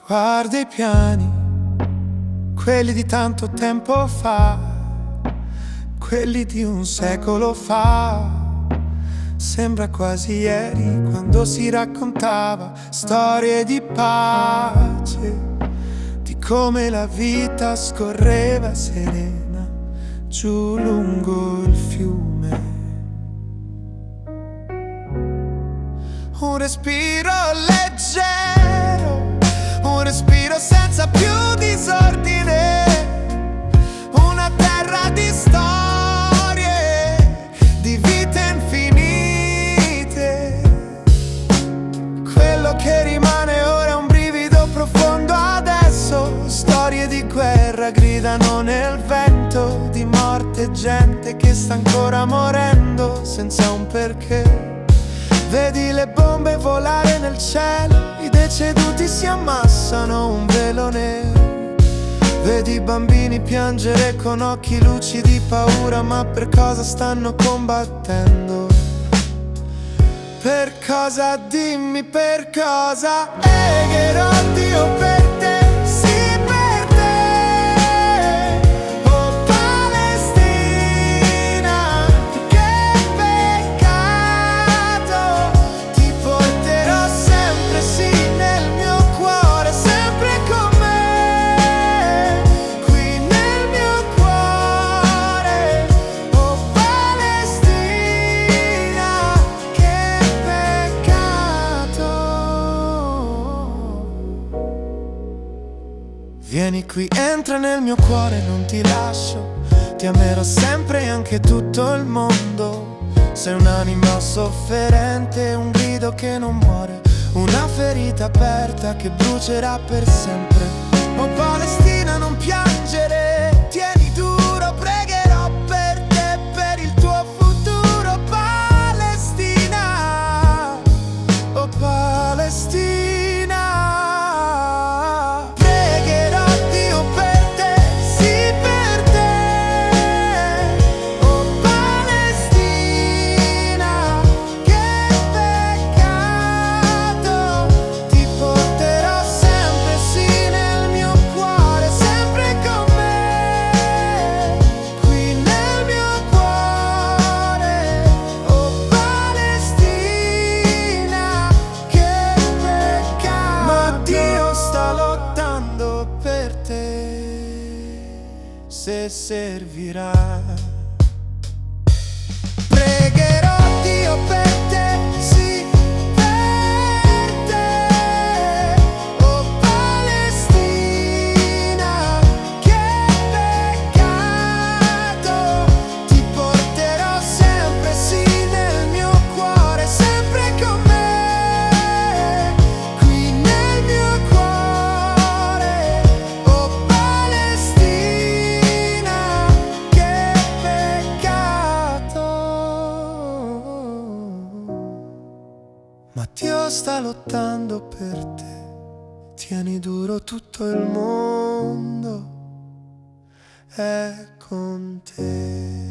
Guarda i piani, quelli di tanto tempo fa, quelli di un secolo fa. Sembra quasi ieri quando si raccontava storie di pace, di come la vita scorreva serena giù lungo il fiume. Un respiro leggero, un respiro senza più disordine, una terra di storie, di vite infinite. Quello che rimane ora è un brivido profondo adesso. Storie di guerra gridano nel vento, di morte e gente che sta ancora morendo senza un perché. Vedi le bombe volare nel cielo, i deceduti si ammassano, un velo nero. Vedi i bambini piangere con occhi lucidi di paura, ma per cosa stanno combattendo? Per cosa, dimmi per cosa? Pregherò Dio per te. Vieni qui, entra nel mio cuore, non ti lascio. Ti amerò sempre e anche tutto il mondo. Sei un'anima sofferente, un grido che non muore, una ferita aperta che brucerà per sempre. Oh Palestina, non piangere, tieni duro, pregherò per te, per il tuo futuro. Palestina, oh Palestina. Se servirà, pregherò Dio per te, sì, per te, oh Palestina, che peccato, ti porterò sempre, sì, nel mio cuore, sempre con me, qui nel mio cuore, oh ma Dio sta lottando per te, tieni duro, tutto il mondo è con te.